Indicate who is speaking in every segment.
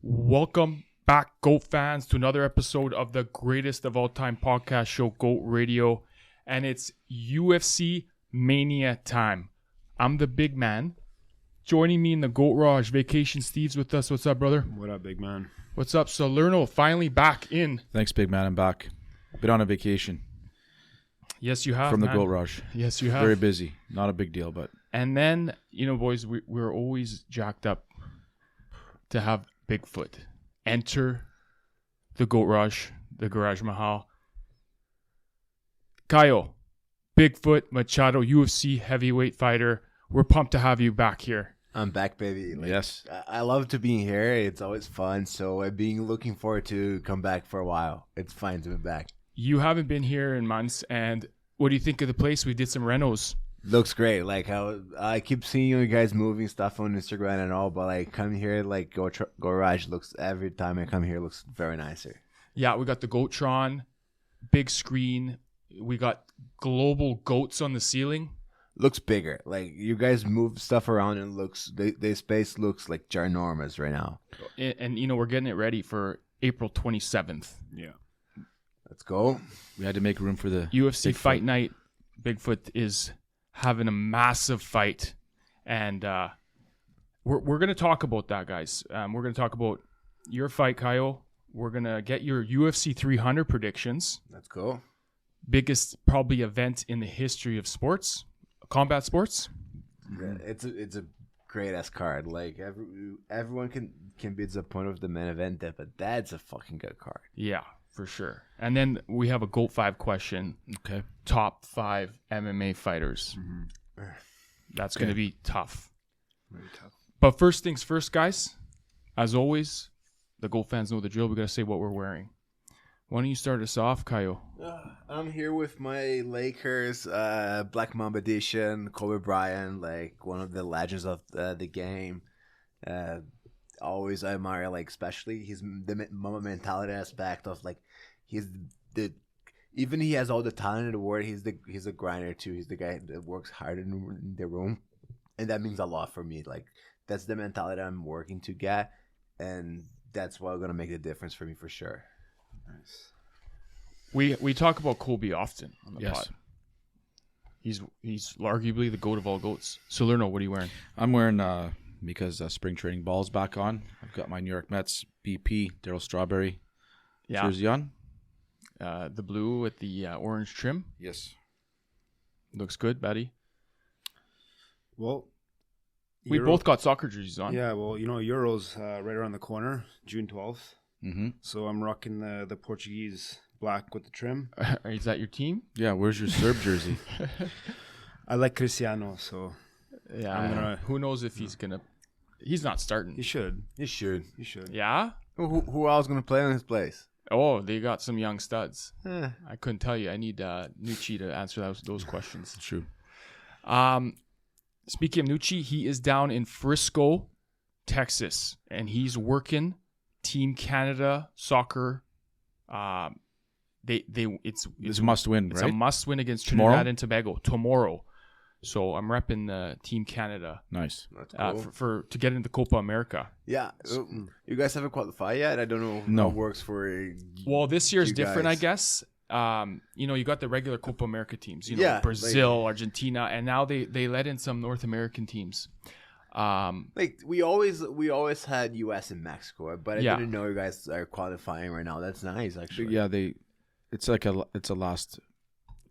Speaker 1: Welcome back, GOAT fans, to another episode of the greatest of all time podcast show, GOAT Radio. And it's UFC MANIA time. I'm the big man. Joining me in the goatrage, Vacation Steve's with us. What's up, brother?
Speaker 2: What up, big man?
Speaker 1: What's up, Salerno? Finally back in.
Speaker 3: Thanks, big man. I'm back. Been on a vacation.
Speaker 1: Yes, you have.
Speaker 3: From the
Speaker 1: man.
Speaker 3: goatrage.
Speaker 1: Yes, you have.
Speaker 3: Very busy. Not a big deal, but.
Speaker 1: And then, boys, we're always jacked up to have Bigfoot enter the goatrage, the Garage Mahal. Caio Bigfoot Machado, UFC heavyweight fighter. We're pumped to have you back here.
Speaker 4: I'm back, baby.
Speaker 3: Yes.
Speaker 4: I love to be here. It's always fun. So I've been looking forward to come back for a while. It's fine to be back.
Speaker 1: You haven't been here in months, and what do you think of the place? We did some renos.
Speaker 4: Looks great. Like how I keep seeing you guys moving stuff on Instagram and all, but like come here, like Garage looks every time I come here looks very nicer.
Speaker 1: Yeah, we got the Goatron, big screen. We got global goats on the ceiling.
Speaker 4: Looks bigger. Like you guys move stuff around and looks the space looks like ginormous right now.
Speaker 1: And we're getting it ready for April 27th.
Speaker 2: Yeah.
Speaker 4: Let's go.
Speaker 3: We had to make room for the
Speaker 1: UFC
Speaker 3: Bigfoot.
Speaker 1: Fight Night. Bigfoot is having a massive fight, and we're going to talk about that, guys. We're going to talk about your fight, Caio. We're going to get your UFC 300 predictions.
Speaker 4: Let's go.
Speaker 1: Biggest probably event in the history of sports, combat sports.
Speaker 4: Yeah, it's a great ass card. Like everyone can be disappointed with the main event, but that's a fucking good card.
Speaker 1: Yeah, for sure. And then we have a GOAT 5 question.
Speaker 3: Okay.
Speaker 1: Top 5 MMA fighters.
Speaker 4: Mm-hmm.
Speaker 1: That's going to be tough.
Speaker 2: Very tough.
Speaker 1: But first things first, guys. As always, the GOAT fans know the drill. We got to say what we're wearing. Why don't you start us off, Caio?
Speaker 4: I'm here with my Lakers Black Mamba edition, Kobe Bryant, like one of the legends of the game. Always admire, like especially the Mamba mentality aspect of like he's the even he has all the talent in the world. He's a grinder too. He's the guy that works hard in the room, and that means a lot for me. Like that's the mentality I'm working to get, and that's what's gonna make the difference for me for sure.
Speaker 2: Nice.
Speaker 1: We talk about Kobe often on the
Speaker 3: Yes.
Speaker 1: pod. He's arguably the GOAT of all GOATs. Salerno, what are you wearing?
Speaker 3: I'm wearing, because spring training ball's back on, I've got my New York Mets BP Darryl Strawberry jersey on.
Speaker 1: The blue with the orange trim.
Speaker 3: Yes.
Speaker 1: Looks good, buddy.
Speaker 2: Well,
Speaker 1: We both got soccer jerseys on.
Speaker 2: Yeah, well, Euro's right around the corner, June 12th.
Speaker 3: Mm-hmm.
Speaker 2: So I'm rocking the Portuguese black with the trim.
Speaker 1: Is that your team?
Speaker 3: Yeah, where's your Serb jersey?
Speaker 2: I like Cristiano, so
Speaker 1: Yeah. Who knows if he's going to... He's not starting.
Speaker 2: he should.
Speaker 4: You should.
Speaker 2: He should.
Speaker 1: Yeah?
Speaker 4: Who else gonna play in his place?
Speaker 1: Oh, they got some young studs.
Speaker 4: Eh.
Speaker 1: I couldn't tell you. I need Nucci to answer those questions.
Speaker 3: True.
Speaker 1: Speaking of Nucci, he is down in Frisco, Texas, and he's working Team Canada soccer.
Speaker 3: It's a must win,
Speaker 1: It's
Speaker 3: right?
Speaker 1: a must win against
Speaker 3: Tomorrow?
Speaker 1: Trinidad and Tobago tomorrow. So I'm repping the Team Canada
Speaker 3: Nice.
Speaker 4: That's cool.
Speaker 1: for to get into Copa America.
Speaker 4: Yeah. You guys haven't qualified yet? I don't know
Speaker 3: No.
Speaker 4: how it works for
Speaker 1: Well, this year's
Speaker 4: you
Speaker 1: different,
Speaker 4: guys.
Speaker 1: I guess. You got the regular Copa America teams.
Speaker 4: Yeah,
Speaker 1: Brazil, Argentina, and now they let in some North American teams.
Speaker 4: Like we always had US and Mexico, but I
Speaker 1: Yeah.
Speaker 4: didn't know you guys are qualifying right now. That's nice actually.
Speaker 3: Yeah, it's a last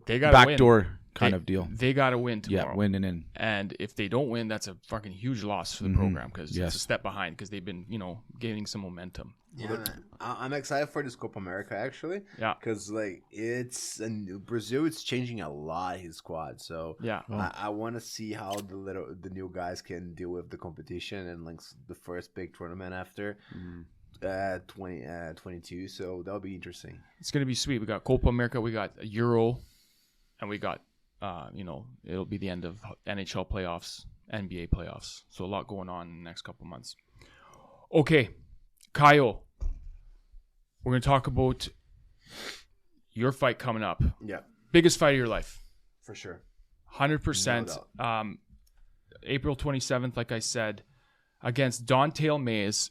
Speaker 1: They got
Speaker 3: backdoor kind of deal.
Speaker 1: They got to win tomorrow.
Speaker 3: Yeah, win and in.
Speaker 1: And if they don't win, that's a fucking huge loss for the
Speaker 3: Mhm.
Speaker 1: program because
Speaker 3: Yes.
Speaker 1: it's a step behind because they've been, gaining some momentum.
Speaker 4: Yeah, man. I'm excited for this Copa America actually.
Speaker 1: Yeah.
Speaker 4: Because like Brazil is changing a lot his squad, so
Speaker 1: Yeah.
Speaker 4: I want to see how the new guys can deal with the competition and like the first big tournament after 2022. So that'll be interesting.
Speaker 1: It's going to be sweet. We got Copa America, we got Euro, and we got, it'll be the end of NHL playoffs, NBA playoffs. So a lot going on in the next couple months. Okay, Caio, we're going to talk about your fight coming up.
Speaker 4: Yeah,
Speaker 1: Biggest fight of your life.
Speaker 4: for sure.
Speaker 1: 100%.
Speaker 4: No
Speaker 1: April 27th, like I said, against Don'Tale Mays.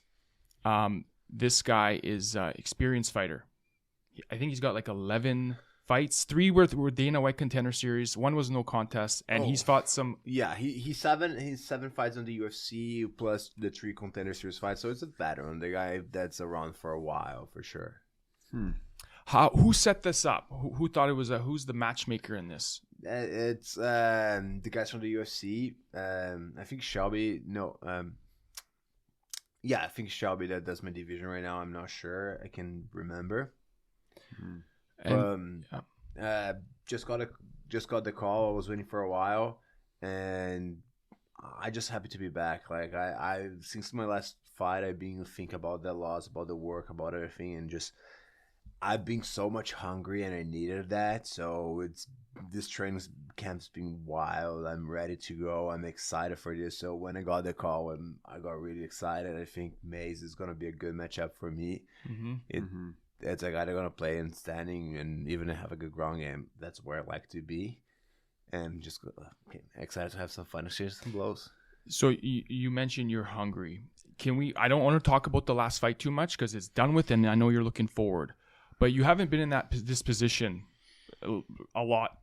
Speaker 1: this guy is experienced fighter. I think he's got like 11 fights. 3 were Dana White Contender Series. 1 was no contest, and he's fought some.
Speaker 4: Yeah, he's 7 fights on the UFC plus the 3 Contender Series fights. So it's a veteran, the guy that's around for a while for sure.
Speaker 1: Who set this up? Who thought it was who's the matchmaker in this?
Speaker 4: It's the guys from the UFC. I think Shelby. No. Yeah, I think Shelby that does my division right now. I'm not sure. I can remember. Just got the call. I was waiting for a while, and I just happy to be back. Like I since my last fight, I've been thinking about that loss, about the work, about everything, and just I've been so much hungry, and I needed that. So this training camp's been wild. I'm ready to go. I'm excited for this. So when I got the call, I got really excited. I think Maze is gonna be a good matchup for me. It's a guy that's gonna play in standing and even have a good ground game. That's where I like to be, and just excited to have some fun and share some blows.
Speaker 1: So you mentioned you're hungry. Can we? I don't want to talk about the last fight too much because it's done with, and I know you're looking forward. But you haven't been in this position a lot.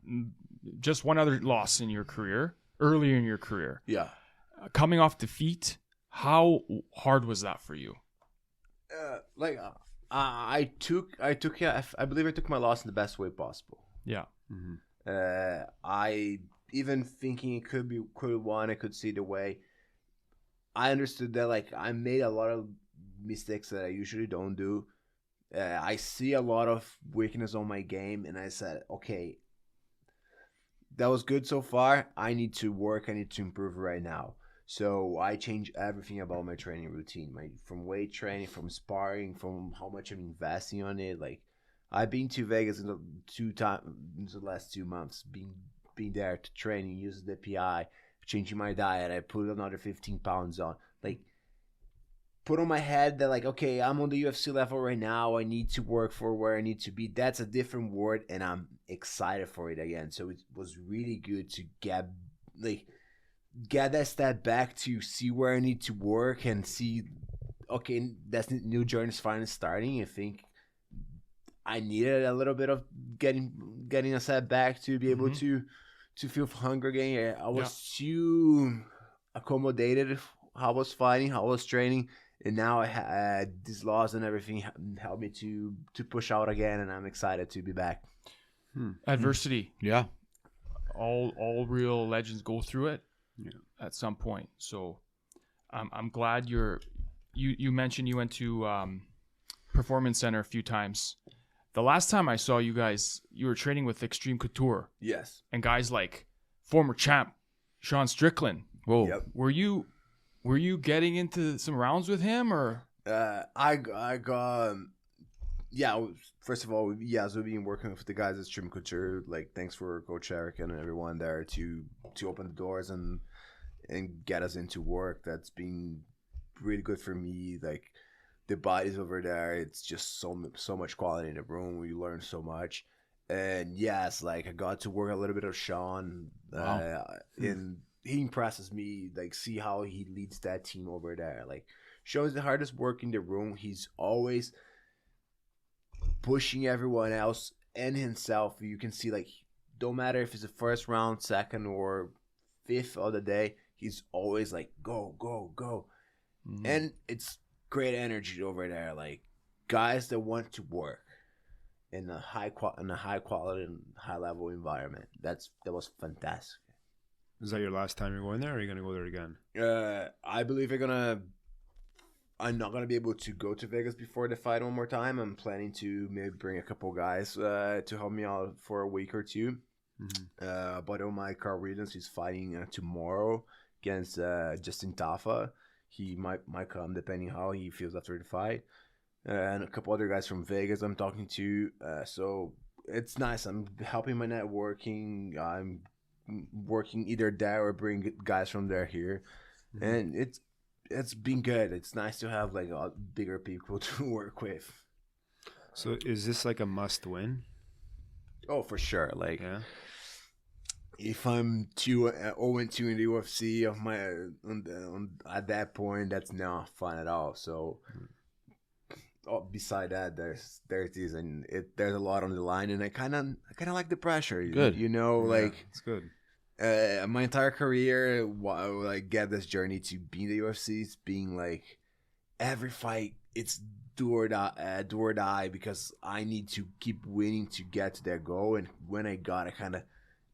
Speaker 1: Just one other loss in your career, earlier in your career.
Speaker 4: Yeah.
Speaker 1: Coming off defeat, how hard was that for you?
Speaker 4: I believe I took my loss in the best way possible.
Speaker 1: Yeah.
Speaker 4: I even thinking it could have won. I could see the way. I understood that like I made a lot of mistakes that I usually don't do. I see a lot of weakness on my game, and I said, okay, that was good so far. I need to work. I need to improve right now. So I changed everything about my training routine, from weight training, from sparring, from how much I'm investing on it. Like I've been to Vegas in the last 2 months, being there to training, using the PI, changing my diet. I put another 15 pounds on. Like put on my head that like, okay, I'm on the UFC level right now. I need to work for where I need to be. That's a different word, and I'm excited for it again. So it was really good to get that step back to see where I need to work and see, okay, that's the new journey's finally starting. I think I needed a little bit of getting a step back to be able to feel hunger again. I was too accommodated how I was fighting, how I was training, and now I had this loss and everything helped me to push out again, and I'm excited to be back.
Speaker 1: Adversity.
Speaker 3: Yeah.
Speaker 1: All real legends go through it. Yeah. At some point. So I'm glad you mentioned you went to Performance Center a few times. The last time I saw you guys, you were training with Extreme Couture.
Speaker 4: Yes. And
Speaker 1: guys like former champ Sean Strickland.
Speaker 3: Whoa.
Speaker 4: Yep.
Speaker 1: Were you getting into some rounds with him or?
Speaker 4: I got first of all, yes, we've been working with the guys at Extreme Couture. Like, thanks for Coach Eric and everyone there to open the doors and get us into work. That's been really good for me. Like, the bodies over there, it's just so much quality in the room. We learn so much. And yes, like I got to work a little bit of Sean. And he impresses me, like, see how he leads that team over there. Like, Sean's the hardest work in the room. He's always pushing everyone else and himself. You can see, like, don't matter if it's the first round, second, or fifth of the day, he's always like, go, go, go. And it's great energy over there. Like, guys that want to work in a high quality and high level environment. That was fantastic.
Speaker 2: Is that your last time you're going there, or are you going to go there again?
Speaker 4: I believe I'm not going to be able to go to Vegas before the fight one more time. I'm planning to maybe bring a couple guys to help me out for a week or two. But on my Carl Williams, he's fighting tomorrow against Justin Tafa. He might come depending how he feels after the fight. And a couple other guys from Vegas I'm talking to. So it's nice. I'm helping my networking. I'm working either there or bring guys from there here. And it's been good. It's nice to have like bigger people to work with.
Speaker 2: So is this like a must win?
Speaker 4: Oh, for sure. Like,
Speaker 2: yeah.
Speaker 4: If I'm 0-2 in the UFC at that point, that's not fun at all. So beside that, there's this, and there's a lot on the line, and I kind of like the pressure.
Speaker 3: Good.
Speaker 4: You know, like
Speaker 2: it's good.
Speaker 4: My entire career, like get this journey to be in the UFC, it's being like every fight, it's do or die, because I need to keep winning to get to that goal. And when I got it, kind of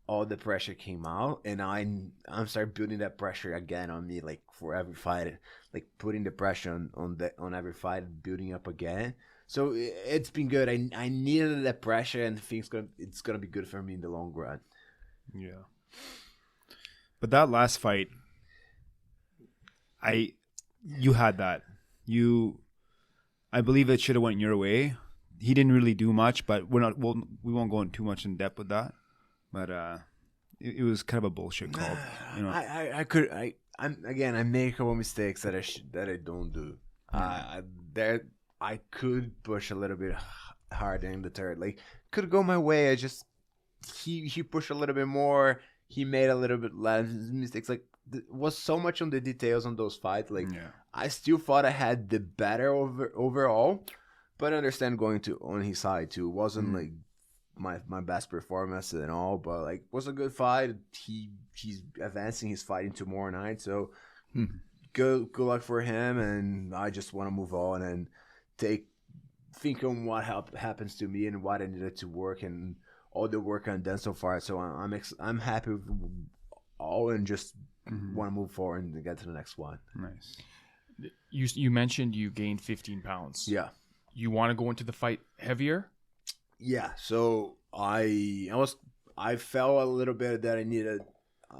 Speaker 4: all the pressure came out, and I'm started building that pressure again on me, like for every fight, like putting the pressure on every fight, building up again. So it's been good. I needed that pressure, and I think it's gonna be good for me in the long run.
Speaker 2: Yeah. But that last fight, you had that. I believe it should have went your way. He didn't really do much, but we won't go in too much in depth with that. But it was kind of a bullshit call. You know,
Speaker 4: I make a couple mistakes that I don't do. I could push a little bit harder in the third. Like, could go my way. He pushed a little bit more. He made a little bit less mistakes. Like, was so much on the details on those fights. Like, I still thought I had the better overall, but I understand going on his side too. It wasn't like my best performance and all, but like, was a good fight. He's advancing his fighting tomorrow night, so good luck for him. And I just want to move on and think on what happens to me and what I needed to work and all the work I've done so far. So I'm happy with all, and just want to move forward and get to the next one.
Speaker 2: Nice.
Speaker 1: You mentioned you gained 15 pounds.
Speaker 4: Yeah.
Speaker 1: You want to go into the fight heavier?
Speaker 4: Yeah. So I felt a little bit that I needed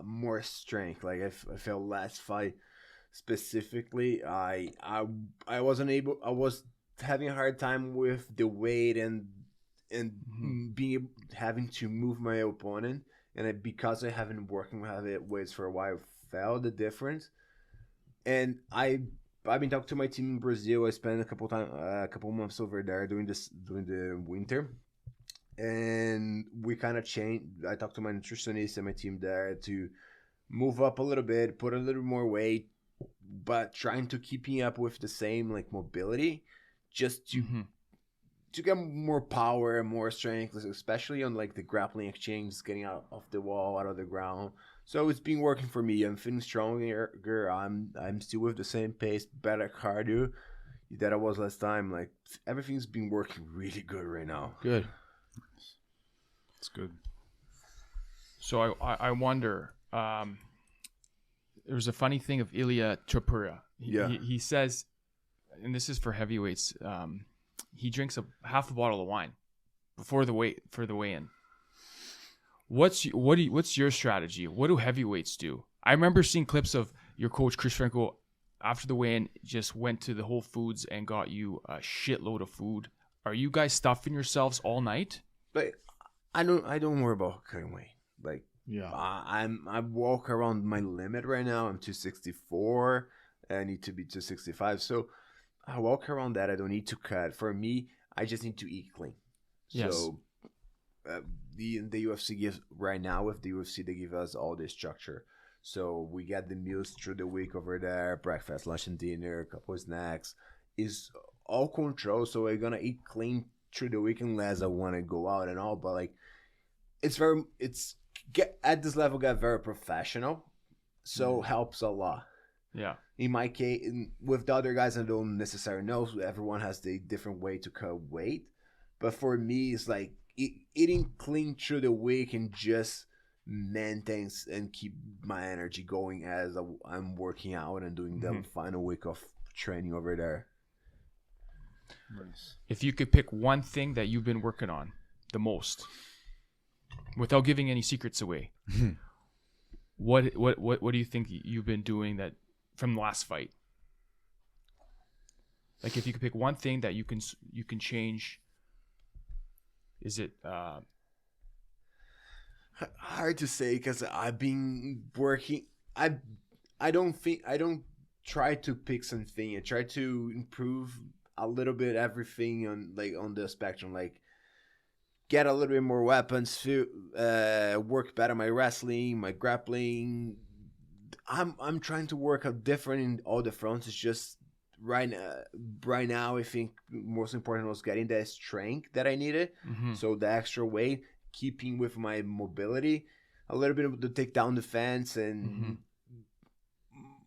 Speaker 4: more strength. Like I felt last fight specifically, I wasn't able. I was having a hard time with the weight and having to move my opponent, and because I haven't been working with weights for a while, I felt the difference. And I've been talking to my team in Brazil. I spent a couple months over there during the winter, and we kind of changed. I talked to my nutritionist and my team there to move up a little bit, put a little more weight, but trying to keeping up with the same like mobility, just to get more power and more strength, especially on like the grappling exchange, getting out of the wall, out of the ground. So it's been working for me. I'm feeling stronger. I'm still with the same pace, better cardio that I was last time. Like, everything's been working really good right now.
Speaker 3: Good.
Speaker 2: It's good.
Speaker 1: So I wonder. There was a funny thing of Ilya Chapura. He says, and this is for heavyweights. He drinks half a bottle of wine before the weigh-in. What's your strategy? What do heavyweights do? I remember seeing clips of your coach Chris Franco after the weigh-in just went to the Whole Foods and got you a shitload of food. Are you guys stuffing yourselves all night?
Speaker 4: But I don't worry about cutting weight. Like, I walk around my limit right now. I'm 264. I need to be 265. So I walk around that. I don't need to cut. For me, I just need to eat clean.
Speaker 1: Yes.
Speaker 4: So the UFC gives right now with the UFC, they give us all this structure. So we get the meals through the week over there, breakfast, lunch, and dinner, a couple of snacks. Is all control. So we're gonna eat clean through the week unless I want to go out and all. But like, at this level, get very professional. So helps a lot.
Speaker 1: Yeah.
Speaker 4: In my case, with the other guys, I don't necessarily know. Everyone has the different way to cut weight. But for me, it's like eating clean through the week and just maintain and keep my energy going as I'm working out and doing the final week of training over there.
Speaker 2: Nice.
Speaker 1: If you could pick one thing that you've been working on the most, without giving any secrets away, what do you think you've been doing that from the last fight? Like, if you could pick one thing that you can change, is it
Speaker 4: hard to say because I've been working. I don't try to pick something. I try to improve a little bit everything on the spectrum. Like, get a little bit more weapons, work better my wrestling, my grappling. I'm trying to work out different in all the fronts. It's just right now, I think most important was getting that strength that I needed.
Speaker 1: Mm-hmm.
Speaker 4: So the extra weight, keeping with my mobility, a little bit of the take down the fence and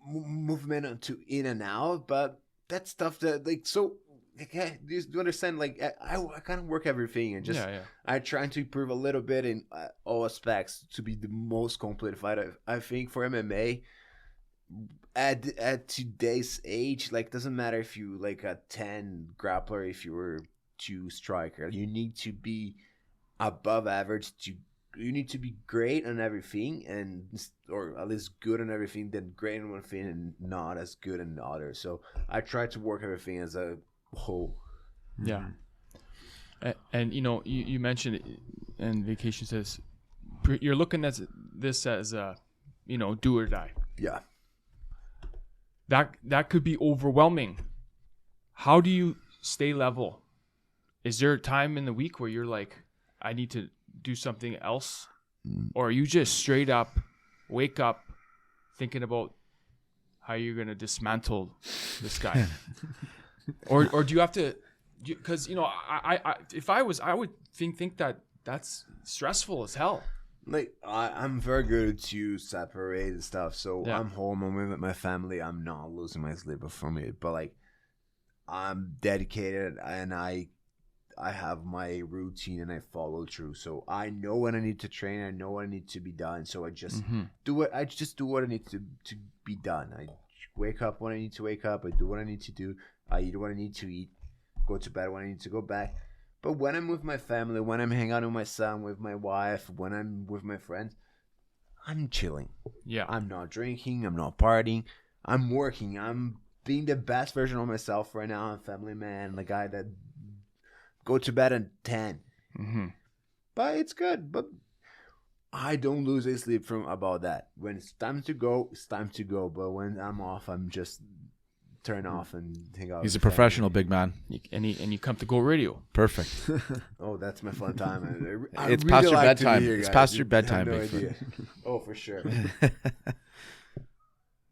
Speaker 4: movement to in and out. But that's stuff that like so. Okay, do you understand? Like I kind of work everything and just I try to improve a little bit in all aspects to be the most complete fighter. I think for MMA at today's age, like doesn't matter if you like a 10 grappler, if you were 2 striker, you need to be above average. You need to be great on everything, and or at least good on everything, then great on one thing and not as good on the other. So I try to work everything as a whole.
Speaker 1: Yeah. And you know, you mentioned it, and Vacation says you're looking at this as a, you know, do or die.
Speaker 4: Yeah.
Speaker 1: That could be overwhelming. How do you stay level? Is there a time in the week where you're like, I need to do something else? Or are you just straight up wake up thinking about how you're going to dismantle this guy? or do you have to, because you know, I if I was, I would think that that's stressful as hell.
Speaker 4: Like I'm very good to separate and stuff. So I'm home, I'm with my family. I'm not losing my sleep from it, but like I'm dedicated and I have my routine and I follow through. So I know when I need to train. I know what I need to be done. So I just do it. I just do what I need to be done. I wake up when I need to wake up. I do what I need to do. I eat what I need to eat. Go to bed when I need to go back. But when I'm with my family, when I'm hanging out with my son, with my wife, when I'm with my friends, I'm chilling.
Speaker 1: Yeah.
Speaker 4: I'm not drinking. I'm not partying. I'm working. I'm being the best version of myself right now. I'm a family man, the guy that go to bed at 10. But it's good. But I don't lose any sleep from about that. When it's time to go, it's time to go. But when I'm off, I'm just turn off and hang out.
Speaker 3: He's a professional, big man.
Speaker 1: And you come to Go Radio.
Speaker 3: Perfect.
Speaker 4: Oh, that's my fun time.
Speaker 3: It's past your bedtime. It's past your bedtime, Bigfoot.
Speaker 4: Oh, for sure.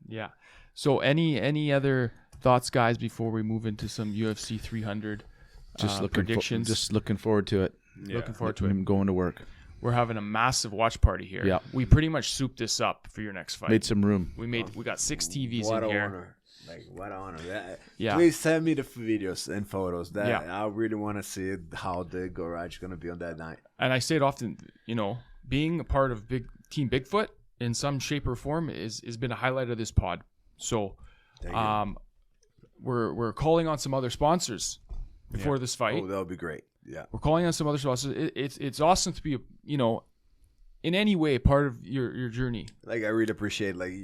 Speaker 1: Yeah. So any other thoughts, guys, before we move into some UFC 300 predictions?
Speaker 3: Just looking forward to it.
Speaker 1: Yeah. Looking forward to it.
Speaker 3: I'm going to work.
Speaker 1: We're having a massive watch party here.
Speaker 3: Yeah.
Speaker 1: We pretty much souped this up for your next fight.
Speaker 3: Made some room.
Speaker 1: We got 6 TVs
Speaker 4: what
Speaker 1: in here.
Speaker 4: Honor. Like, what honor.
Speaker 1: Yeah.
Speaker 4: Please send me the videos and photos. I really want to see how the garage is going to be on that night.
Speaker 1: And I say it often, you know, being a part of Team Bigfoot in some shape or form has been a highlight of this pod. So we're calling on some other sponsors before this fight.
Speaker 4: Oh, that would be great. Yeah.
Speaker 1: We're calling on some other sponsors. It's awesome to be, you know, in any way part of your journey.
Speaker 4: Like I really appreciate like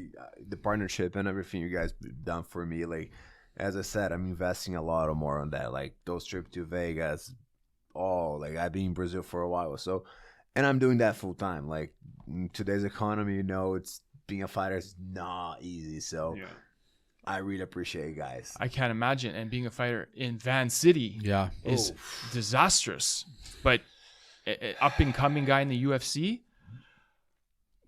Speaker 4: the partnership and everything you guys done for me. Like as I said, I'm investing a lot more on that. Like those trips to Vegas. Like I've been in Brazil for a while. So and I'm doing that full time. Like in today's economy, you know, it's being a fighter is not easy. So I really appreciate you guys.
Speaker 1: I can't imagine. And being a fighter in Van City is disastrous. But up and coming guy in the UFC,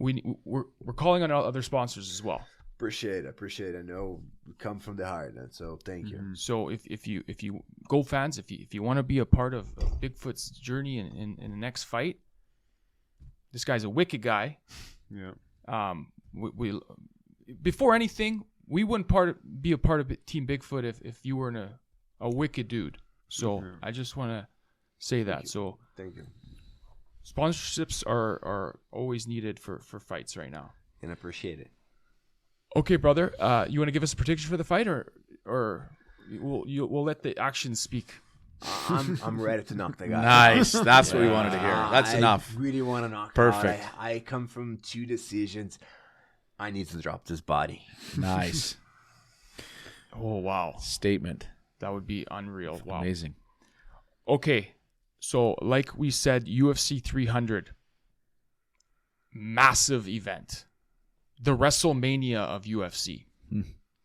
Speaker 1: we're calling on other sponsors as well.
Speaker 4: Appreciate it. I know we come from the heart, and so thank you.
Speaker 1: So if you go fans, if you want to be a part of Bigfoot's journey in the next fight, this guy's a wicked guy.
Speaker 2: Yeah.
Speaker 1: We before anything, we wouldn't be a part of Team Bigfoot if you weren't a wicked dude. So I just want to say that. So
Speaker 4: thank you.
Speaker 1: Sponsorships are always needed for fights right now.
Speaker 4: And appreciate it.
Speaker 1: Okay, brother. You want to give us a prediction for the fight, or we'll let the actions speak?
Speaker 4: I'm ready to knock the guy.
Speaker 3: Nice. That's what we wanted to hear. That's enough.
Speaker 4: I really want to knock
Speaker 3: Perfect.
Speaker 4: him out. I come from 2 decisions. I need to drop this body.
Speaker 3: Nice.
Speaker 1: Oh, wow.
Speaker 3: Statement.
Speaker 1: That would be unreal. Wow.
Speaker 3: Amazing.
Speaker 1: Okay. So, like we said, UFC 300, massive event. The WrestleMania of UFC,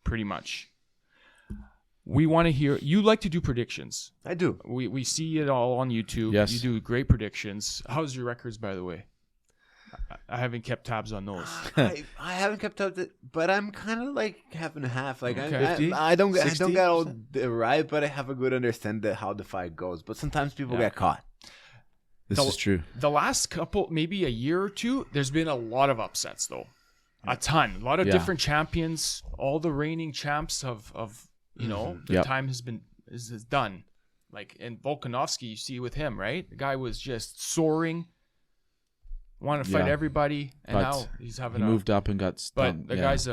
Speaker 1: pretty much. We want to hear, you like to do predictions.
Speaker 4: I do.
Speaker 1: We see it all on YouTube.
Speaker 3: Yes.
Speaker 1: You do great predictions. How's your records, by the way? I haven't kept tabs on those.
Speaker 4: I haven't kept up, but I'm kind of like half and half. Like
Speaker 1: Okay.
Speaker 4: I don't get
Speaker 3: 60%?
Speaker 4: all the right, but I have a good understanding of how the fight goes. But sometimes people get caught.
Speaker 3: This is true.
Speaker 1: The last couple, maybe a year or two, there's been a lot of upsets though. A ton. A lot of different champions. All the reigning champs of the time has been is done. Like in Volkanovski, you see with him, right? The guy was just soaring, wanted to fight everybody, and now he's having
Speaker 3: he moved up and got
Speaker 1: but the guy's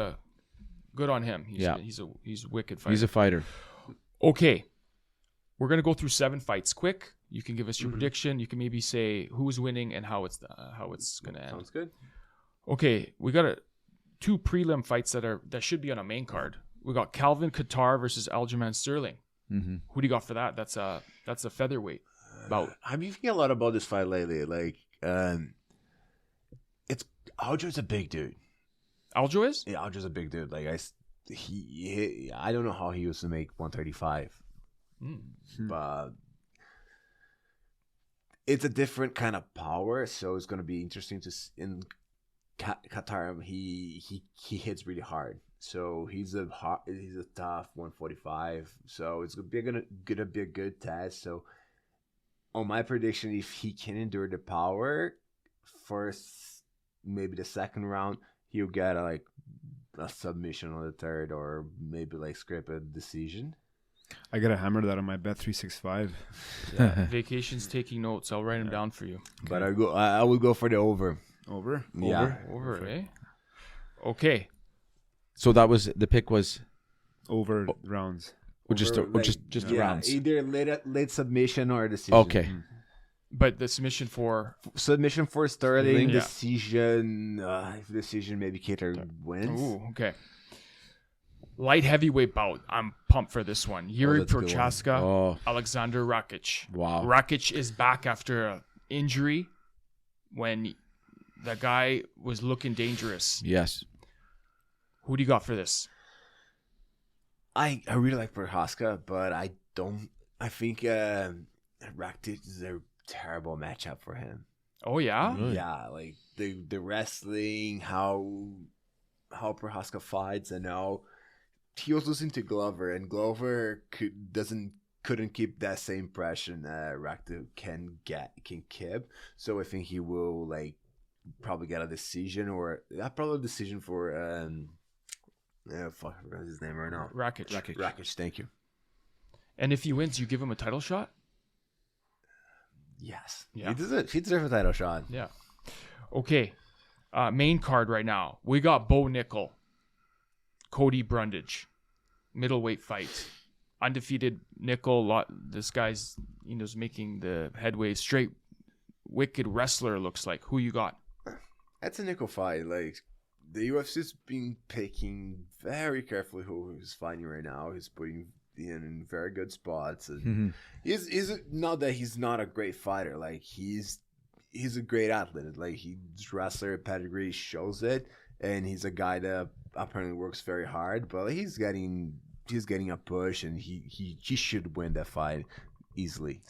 Speaker 1: good on him. He's a wicked fighter.
Speaker 3: He's a fighter.
Speaker 1: Okay. We're gonna go through 7 fights quick. You can give us your prediction. You can maybe say who's winning and how it's gonna end.
Speaker 4: Sounds good.
Speaker 1: Okay, we got 2 prelim fights that should be on a main card. We got Calvin Kattar versus Aljamain Sterling.
Speaker 3: Mm-hmm.
Speaker 1: Who do you got for that? That's a featherweight bout.
Speaker 4: I've been thinking a lot about this fight lately. Like, it's Aljo's a big dude.
Speaker 1: Aljo is?
Speaker 4: Yeah, Aljo's a big dude. Like I don't know how he used to make 135, but it's a different kind of power. So it's gonna be interesting to in Qatar. He hits really hard. So he's a tough 145. So it's gonna be a good test. So on my prediction, if he can endure the power, first maybe the second round, he'll get a submission on the third, or maybe scrape a decision.
Speaker 2: I gotta hammer that on my bet 365.
Speaker 1: Yeah. Vacation's taking notes. I'll write them down for you.
Speaker 4: But I would go for the over.
Speaker 2: Over?
Speaker 4: Yeah.
Speaker 1: Over, eh? Okay.
Speaker 3: So that was the pick was
Speaker 2: Over rounds.
Speaker 3: just rounds.
Speaker 4: Either late submission or decision.
Speaker 3: Okay.
Speaker 1: But the submission for
Speaker 4: Submission for Sterling,
Speaker 1: Yeah.
Speaker 4: decision. If decision, maybe Cater wins.
Speaker 1: Ooh, okay. Light heavyweight bout. I'm pumped for this one. Yuri
Speaker 4: that's a good one.
Speaker 1: Prochaska,
Speaker 3: Oh.
Speaker 1: Alexander Rakic.
Speaker 3: Wow.
Speaker 1: Rakic is back after an injury when the guy was looking dangerous.
Speaker 3: Yes.
Speaker 1: Who do you got for this?
Speaker 4: I really like Prochaska, but I think Rakic is a terrible matchup for him.
Speaker 1: Oh, yeah?
Speaker 3: Really?
Speaker 4: Yeah, like the wrestling, how Prochaska fights, and now he was losing to Glover, and Glover couldn't keep that same pressure Rakic can keep. So I think he will probably get a decision, or probably a decision for I forgot his name right now.
Speaker 1: Rakic.
Speaker 4: Thank you.
Speaker 1: And if he wins, you give him a title shot?
Speaker 4: Yes.
Speaker 1: Yeah.
Speaker 4: He deserves a title shot.
Speaker 1: Yeah. Okay. Main card right now. We got Bo Nickel, Cody Brundage, middleweight fight. Undefeated Nickel. This guy's making the headway. Straight wicked wrestler, looks like. Who you got?
Speaker 4: That's a nickel fight. The UFC's been picking very carefully who he's fighting right now. He's putting in very good spots. And he's not that he's not a great fighter. He's a great athlete. His wrestler pedigree shows it, and he's a guy that apparently works very hard. But he's getting a push, and he should win that fight easily.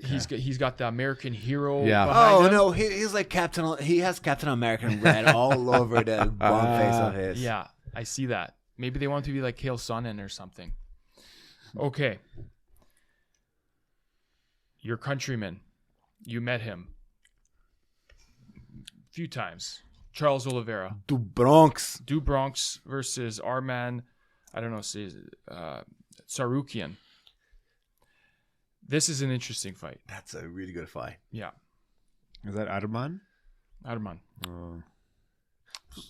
Speaker 1: He's got the American hero.
Speaker 3: Yeah.
Speaker 1: behind him.
Speaker 4: No, he's like Captain. He has Captain American red all over the one face of his.
Speaker 1: Yeah, I see that. Maybe they want to be like Chael Sonnen or something. Okay. Your countryman. You met him a few times. Charles Oliveira.
Speaker 4: Du Bronx.
Speaker 1: Du Bronx versus Arman, Sarukian. This is an interesting fight.
Speaker 4: That's a really good fight.
Speaker 1: Yeah.
Speaker 2: Is that Arman?
Speaker 1: Arman.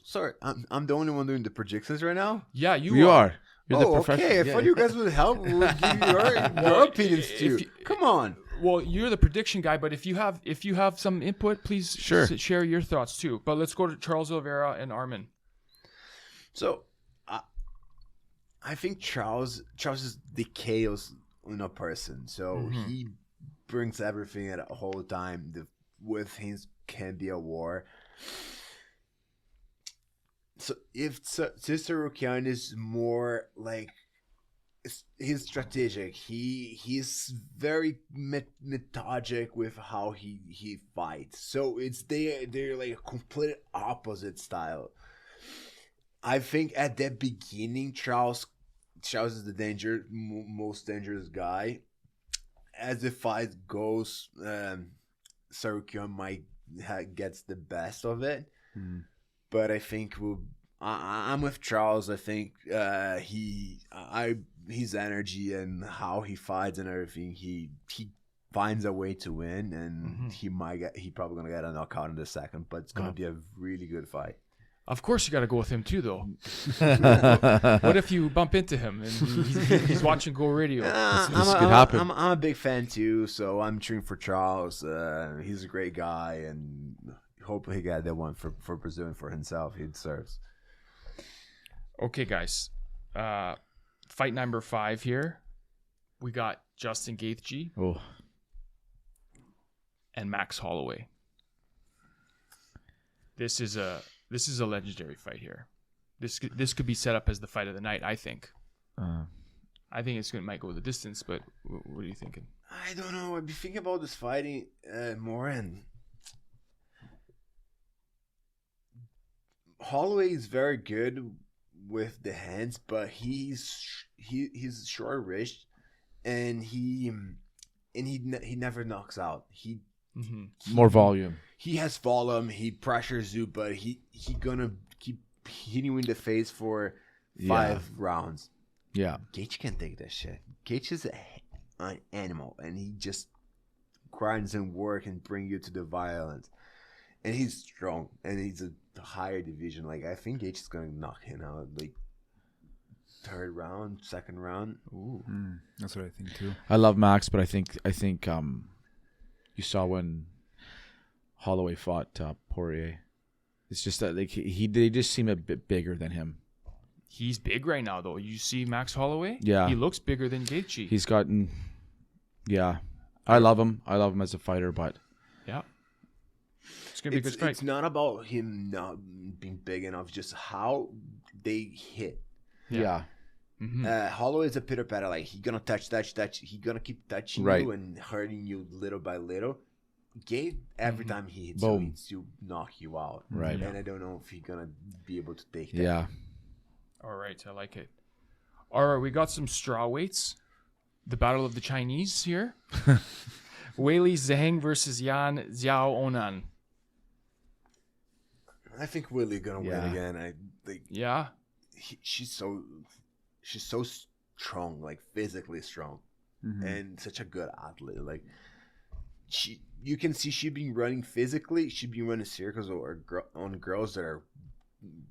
Speaker 4: Sorry, I'm the only one doing the predictions right now.
Speaker 1: Yeah,
Speaker 3: You are. You're the professional.
Speaker 4: Okay. I thought you guys would help. Would give your opinions too. Come on.
Speaker 1: Well, you're the prediction guy, but if you have some input, please share your thoughts too. But let's go to Charles Oliveira and Arman.
Speaker 4: So, I think Charles is the chaos in a person. So he brings everything at a whole time. With him can be a war. So if Sarukian is more he's strategic. He's very methodic with how he fights. So they're like a complete opposite style. I think at the beginning, Charles is the most dangerous guy. As the fight goes, Sarukian might gets the best of it, but I think I'm with Charles. I think his energy and how he fights and everything, he finds a way to win, and he probably gonna get a knockout in the second, but it's gonna be a really good fight.
Speaker 1: Of course, you got to go with him too, though. What if you bump into him and he's watching Go Radio?
Speaker 3: This could happen.
Speaker 4: I'm a big fan too, so I'm cheering for Charles. He's a great guy, and hopefully he got that one for Brazil and for himself. He deserves.
Speaker 1: Okay, guys. Fight number 5 here. We got Justin Gaethje and Max Holloway. This is a legendary fight here. This could be set up as the fight of the night, I think. I think it might go the distance, but what are you thinking?
Speaker 4: I don't know. I've been thinking about this fighting more, and Holloway is very good with the hands, but he's short wrist, and he never knocks out.
Speaker 3: More volume.
Speaker 4: He has volume. He pressures you, but he gonna keep hitting you in the face for 5 rounds.
Speaker 3: Yeah.
Speaker 4: Gaethje can't take that shit. Gaethje is an animal, and he just grinds and work and bring you to the violence. And he's strong, and he's a higher division. Like, I think Gaethje's gonna knock him out, like 3rd round, 2nd round.
Speaker 2: Ooh, that's what I think too.
Speaker 3: I love Max, but I think you saw when Holloway fought Poirier. It's just that like they just seem a bit bigger than him.
Speaker 1: He's big right now, though. You see Max Holloway?
Speaker 3: Yeah.
Speaker 1: He looks bigger than Gaethje.
Speaker 3: He's gotten... Yeah. I love him. I love him as a fighter, but...
Speaker 1: Yeah. It's going to be a good fight.
Speaker 4: It's not about him not being big enough, just how they hit.
Speaker 3: Yeah.
Speaker 4: Holloway is a pitter patter. Like, he's going to touch. He's going to keep touching you and hurting you little by little. Gabe, every time he hits you, he needs to knock you out.
Speaker 3: Right.
Speaker 4: And I don't know if he's going to be able to take that.
Speaker 3: Yeah.
Speaker 1: All right. I like it. All right. We got some straw weights. The Battle of the Chinese here. Weili Zhang versus Yan Xiao Onan.
Speaker 4: I think Weili going to win again. She's so strong, like physically strong, and such a good athlete. Like, you can see she been running physically. She been running circles on girls that are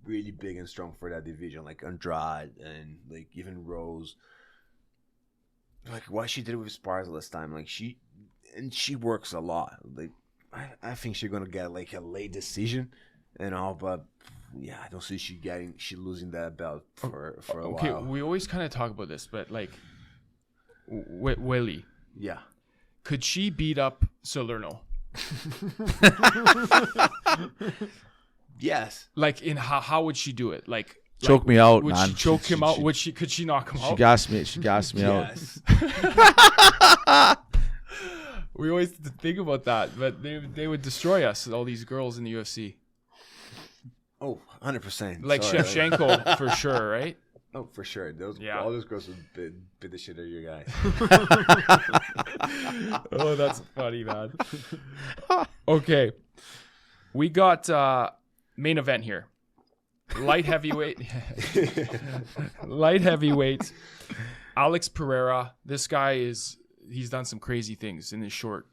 Speaker 4: really big and strong for that division, like Andrade and like even Rose. Like what she did with Sparza last time, like she works a lot. Like I think she's gonna get like a late decision and all, but yeah, I don't see she losing that belt for a while.
Speaker 1: Okay, we always kind of talk about this, but like Weili.
Speaker 4: Yeah.
Speaker 1: Could she beat up Salerno?
Speaker 4: Yes.
Speaker 1: Like, in how would she do it? Like,
Speaker 3: choke me out,
Speaker 1: would
Speaker 3: man.
Speaker 1: She choke him out? Could she knock him out?
Speaker 3: She gassed me out.
Speaker 1: We always think about that, but they would destroy us, all these girls in the UFC.
Speaker 4: Oh, 100%.
Speaker 1: Like Shevchenko, for sure, right?
Speaker 4: Oh, for sure. All those girls would bit the shit out of you guys.
Speaker 1: Oh, that's funny, man. Okay. We got main event here. Light heavyweight. Alex Pereira. This guy he's done some crazy things in this short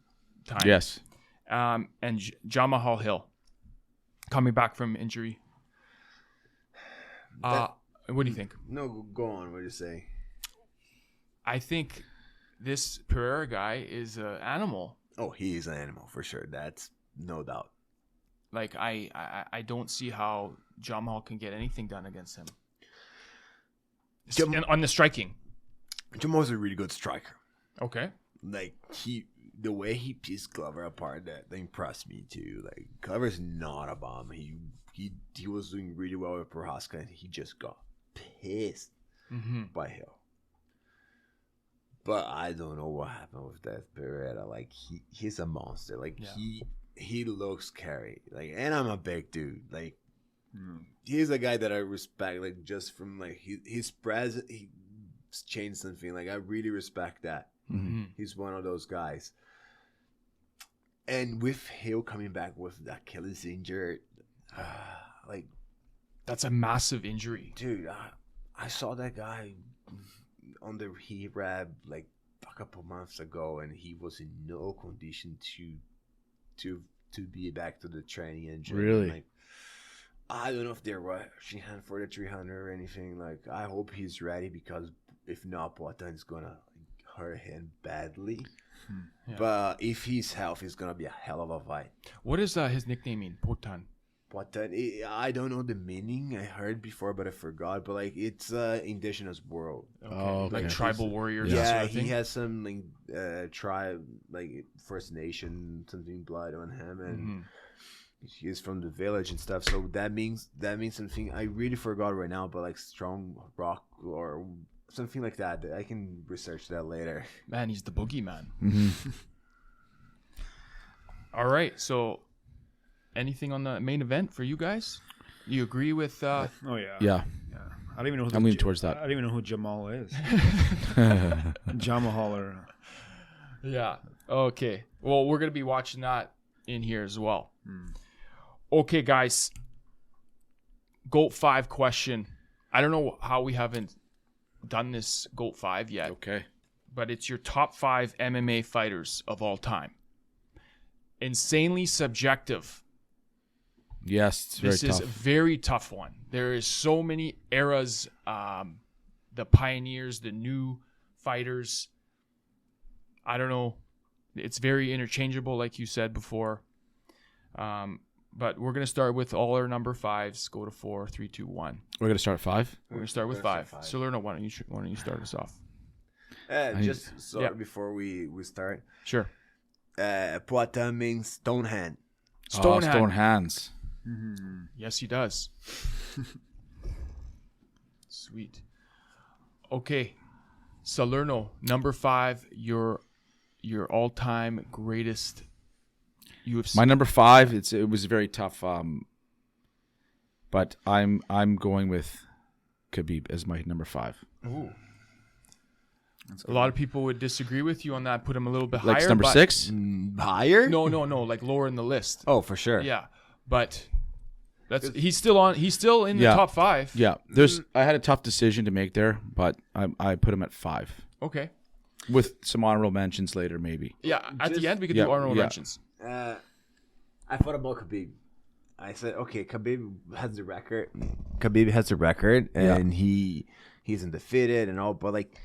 Speaker 1: time.
Speaker 3: Yes.
Speaker 1: And Jamahal Hill coming back from injury. What do you think?
Speaker 4: No, go on. What do you say?
Speaker 1: I think this Pereira guy is an animal.
Speaker 4: Oh, he is an animal for sure. That's no doubt.
Speaker 1: Like, I don't see how Jamahal can get anything done against him. On the striking.
Speaker 4: Jamal's a really good striker.
Speaker 1: Okay.
Speaker 4: Like, the way he pieced Glover apart, that impressed me too. Like, Glover's not a bomb. He was doing really well with Prohaska, and he just got pissed by Hill. But I don't know what happened with that Beretta. Like he's a monster. Like he looks scary. Like, and I'm a big dude. Like he's a guy that I respect. Like just from like his presence, he changed something. Like I really respect that.
Speaker 1: Mm-hmm.
Speaker 4: He's one of those guys. And with Hill coming back with the Achilles injured, like
Speaker 1: that's a massive injury,
Speaker 4: dude. I saw that guy on the rehab like a couple months ago, and he was in no condition to be back to the training and gym.
Speaker 3: Really?
Speaker 4: Like, I don't know if they're rushing him for the 300 or anything. Like, I hope he's ready, because if not, Poatan is gonna hurt him badly.
Speaker 1: Yeah.
Speaker 4: But if he's healthy, it's gonna be a hell of a fight.
Speaker 1: What is his nickname mean? Poatan.
Speaker 4: Poatan, I don't know the meaning. I heard before, but I forgot. But like, it's indigenous world.
Speaker 1: Okay.
Speaker 3: Okay.
Speaker 1: Like tribal warriors. that
Speaker 4: Yeah,
Speaker 1: sort of
Speaker 4: he
Speaker 1: thing?
Speaker 4: has some like tribe, like First Nation, something blood on him, and he's from the village and stuff. So that means something. I really forgot right now, but like strong rock or something like that. I can research that later.
Speaker 1: Man, he's the boogeyman.
Speaker 3: Mm-hmm.
Speaker 1: All right, so anything on the main event for you guys? You agree with?
Speaker 2: Oh yeah.
Speaker 3: Yeah.
Speaker 2: I don't even know. Who
Speaker 3: I'm leaning towards that.
Speaker 2: I don't even know who Jamal is. Jamal or
Speaker 1: Yeah. Okay. Well, we're gonna be watching that in here as well. Okay, guys. GOAT 5 question. I don't know how we haven't done this GOAT 5 yet,
Speaker 3: Okay.
Speaker 1: but it's your top 5 MMA fighters of all time. Insanely subjective.
Speaker 3: Yes, it's very
Speaker 1: This
Speaker 3: tough.
Speaker 1: is a very tough one. There is so many eras, the pioneers, the new fighters. I don't know. It's very interchangeable, like you said before. But we're going to start with all our number 5s. Go to 4, 3, 2, 1.
Speaker 3: We're gonna start 5.
Speaker 1: We're going to start with
Speaker 4: We're gonna
Speaker 1: 5.
Speaker 4: start 5.
Speaker 1: Salerno, why don't you start us off?
Speaker 4: Just so
Speaker 1: Yeah.
Speaker 4: before we start,
Speaker 1: Sure.
Speaker 4: Poatan means stone hand.
Speaker 1: Stone hand.
Speaker 3: Stone hands.
Speaker 1: Yes, he does. Sweet. Okay. Salerno, number 5, your all-time greatest UFC.
Speaker 3: My number 5. It was very tough. But I'm going with Khabib as my number 5.
Speaker 1: Ooh. A lot of people would disagree with you on that. Put him a little bit
Speaker 3: Like
Speaker 1: higher.
Speaker 3: number
Speaker 1: but-
Speaker 3: 6.
Speaker 4: Higher?
Speaker 1: No, like lower in the list.
Speaker 4: Oh, for sure.
Speaker 1: Yeah, but he's still in the
Speaker 3: Yeah.
Speaker 1: top 5.
Speaker 3: Yeah. I had a tough decision to make there, but I put him at 5
Speaker 1: Okay.
Speaker 3: with some honorable mentions later, maybe.
Speaker 1: Yeah. At
Speaker 4: Just-
Speaker 1: the end, we could
Speaker 3: Yeah,
Speaker 1: do honorable
Speaker 3: yeah.
Speaker 1: mentions.
Speaker 4: I thought about Khabib. I said, okay, Khabib has the record. Khabib has the record, and he's undefeated and all. But like,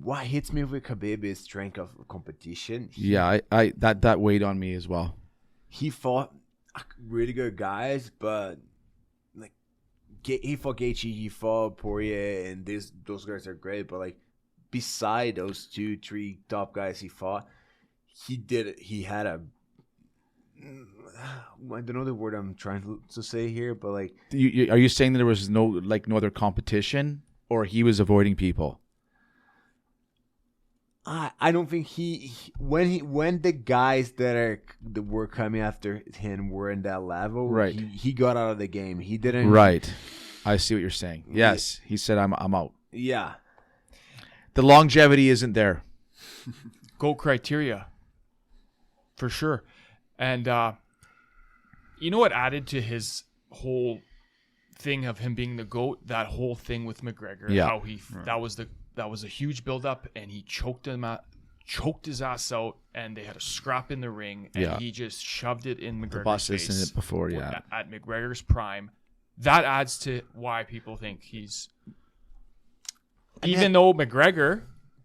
Speaker 4: what hits me with Khabib is strength of competition.
Speaker 3: Yeah, I that weighed on me as well.
Speaker 4: He fought really good guys, but like, he fought Gaethje, he fought Poirier, and those guys are great. But like, beside those 2-3 top guys he fought, he had a, I don't know the word I'm trying to say here, but like,
Speaker 3: Are you saying that there was no other competition, or he was avoiding people?
Speaker 4: I don't think when the guys that were coming after him were in that level,
Speaker 3: Right.
Speaker 4: He got out of the game. He didn't.
Speaker 3: Right. I see what you're saying. Yes, he said I'm out.
Speaker 4: Yeah.
Speaker 3: The longevity isn't there.
Speaker 1: GOAT criteria. For sure. And you know what added to his whole thing of him being the GOAT? That whole thing with McGregor.
Speaker 3: Yeah.
Speaker 1: How that was a huge buildup, and he choked his ass out, and they had a scrap in the ring, and
Speaker 3: Yeah.
Speaker 1: he just shoved it in
Speaker 3: The
Speaker 1: McGregor's
Speaker 3: boss
Speaker 1: face.
Speaker 3: has seen it before. Yeah.
Speaker 1: At McGregor's prime. That adds to why people think he's... Even though McGregor,